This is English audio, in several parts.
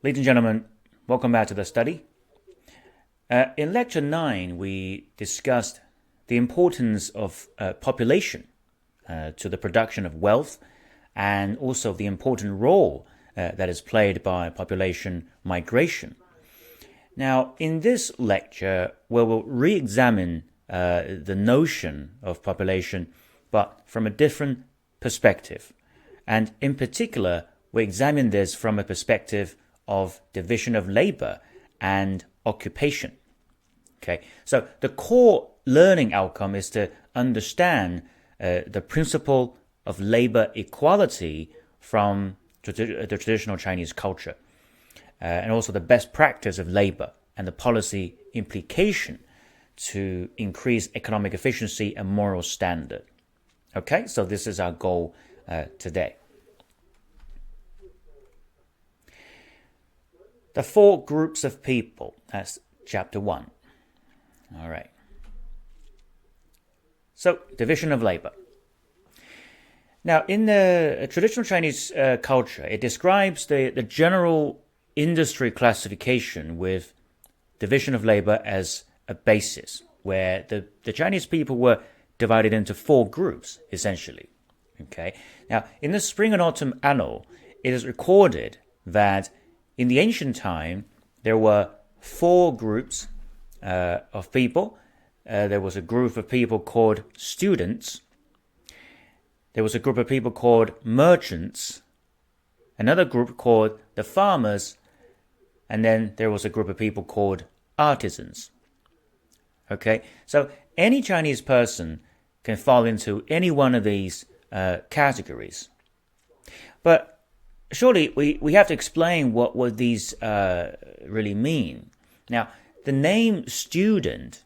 Ladies and gentlemen, welcome back to the study. In Lecture 9, we discussed the importance of population to the production of wealth and also the important role that is played by population migration. Now, in this lecture, we will re-examine the notion of population, but from a different perspective. And in particular, we examine this from a perspective of division of labor and occupation. Okay, so the core learning outcome is to understand the principle of labor equality from the traditional Chinese culture, and also the best practice of labor and the policy implication to increase economic efficiency and moral standard. Okay, so this is our goal today. The four groups of people, that's chapter 1. All right. So, division of labor. Now, in the traditional Chinese culture, it describes the general industry classification with division of labor as a basis, where the Chinese people were divided into four groups, essentially. Okay. Now, in the Spring and Autumn Annal, it is recorded that in the ancient time, there were four groups of people. There was a group of people called students. There was a group of people called merchants. Another group called the farmers. And then there was a group of people called artisans. Okay, so any Chinese person can fall into any one of these categories. But surely we have to explain what these really mean. Now, the name student,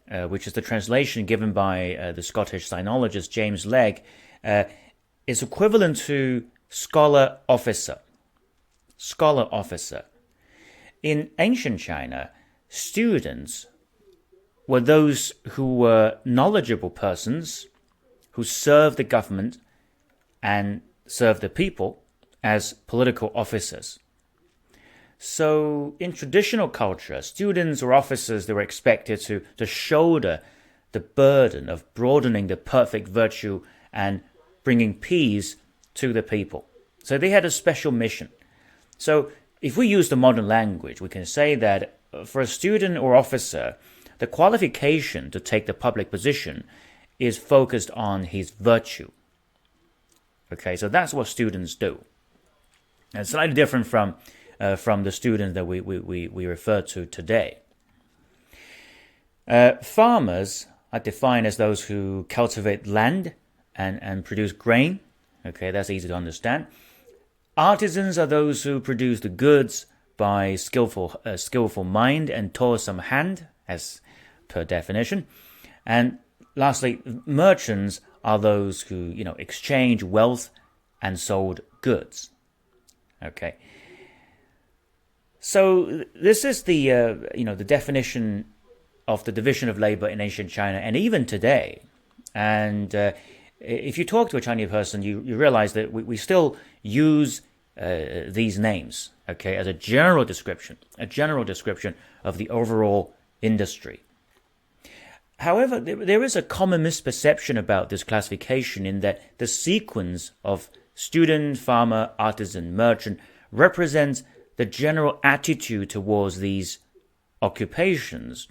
which is the translation given by the Scottish sinologist James Legge, is equivalent to scholar officer. Scholar officer. In ancient China, students were those who were knowledgeable persons who served the government and served the people as political officers. So in traditional culture, students or officers, they were expected to shoulder the burden of broadening the perfect virtue and bringing peace to the people. So they had a special mission. So if we use the modern language, we can say that for a student or officer, the qualification to take the public position is focused on his virtue. Okay, so that's what students do. And it's slightly different from the students that we refer to today. Farmers are defined as those who cultivate land and produce grain. Okay, that's easy to understand. Artisans are those who produce the goods by skillful mind and toilsome hand, as per definition. And lastly, merchants are those who, exchange wealth and sold goods. Okay. So this is the the definition of the division of labor in ancient China, and even today. And if you talk to a Chinese person, you realize that we still use these names, okay, as a general description of the overall industry. However, there is a common misperception about this classification in that the sequence of student, farmer, artisan, merchant represents the general attitude towards these occupations,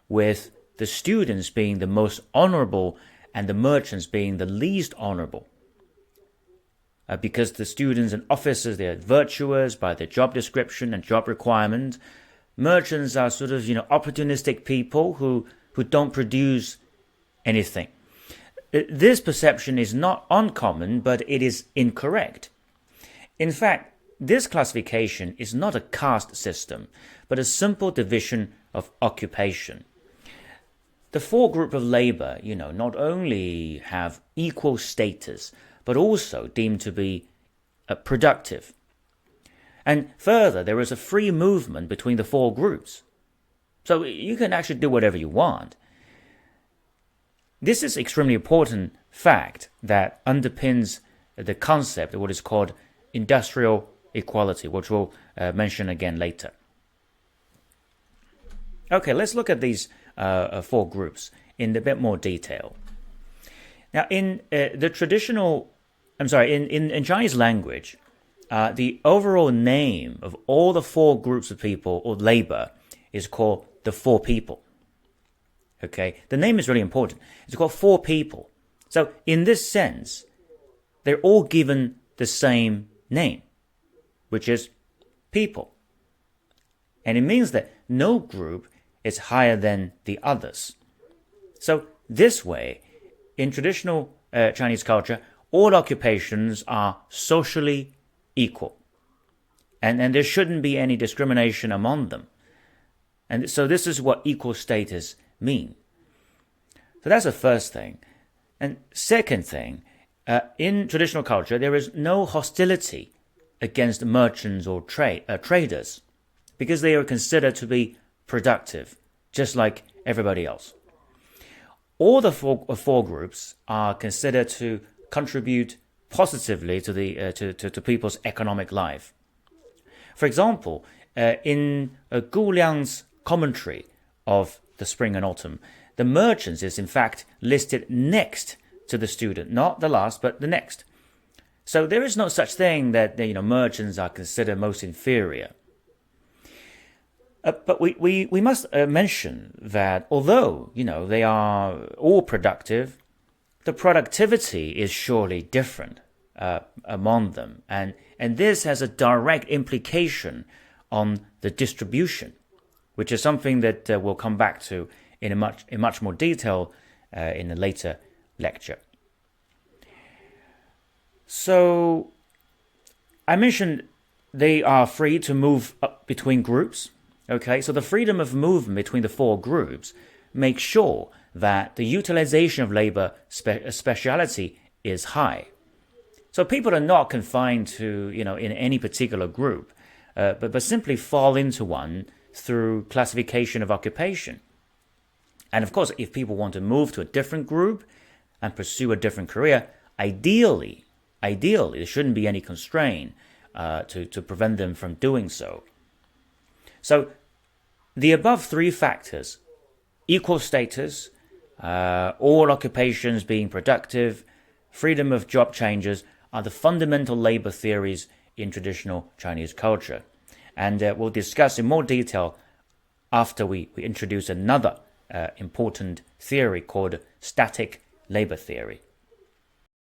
with the students being the most honorable and the merchants being the least honorable. Because the students and officers, they are virtuous by their job description and job requirement. Merchants are sort of, opportunistic people who don't produce anything. This perception is not uncommon, but it is incorrect. In fact, this classification is not a caste system, but a simple division of occupation. The four groups of labor, not only have equal status, but also deemed to be productive. And further, there is a free movement between the four groups. So you can actually do whatever you want. This is extremely important fact that underpins the concept of what is called industrial equality, which we'll mention again later. Okay, let's look at these four groups in a bit more detail. Now, in the traditional, in Chinese language, the overall name of all the four groups of people or labor is called the four people. Okay, the name is really important. It's called four people. So in this sense, they're all given the same name, which is people. And it means that no group is higher than the others. So this way, in traditional Chinese culture, all occupations are socially equal. And there shouldn't be any discrimination among them. And so this is what equal status mean. So that's the first thing. And second thing, in traditional culture, there is no hostility against merchants or traders because they are considered to be productive, just like everybody else. All the four groups are considered to contribute positively to the to people's economic life. For example, in Gu Liang's commentary of the spring and autumn, the merchants is in fact listed next to the student, not the last, but the next. So there is no such thing that merchants are considered most inferior. But we must mention that although they are all productive, the productivity is surely different among them, and this has a direct implication on the distribution, which is something that we'll come back to in much more detail in a later lecture. So I mentioned they are free to move up between groups. Okay, so the freedom of movement between the four groups makes sure that the utilization of labor speciality is high. So people are not confined to, in any particular group, but simply fall into one through classification of occupation. And of course, if people want to move to a different group and pursue a different career, ideally, there shouldn't be any constraint to prevent them from doing so. So the above three factors, equal status, all occupations being productive, freedom of job changes, are the fundamental labor theories in traditional Chinese culture. And we'll discuss in more detail after we introduce another important theory called static labor theory.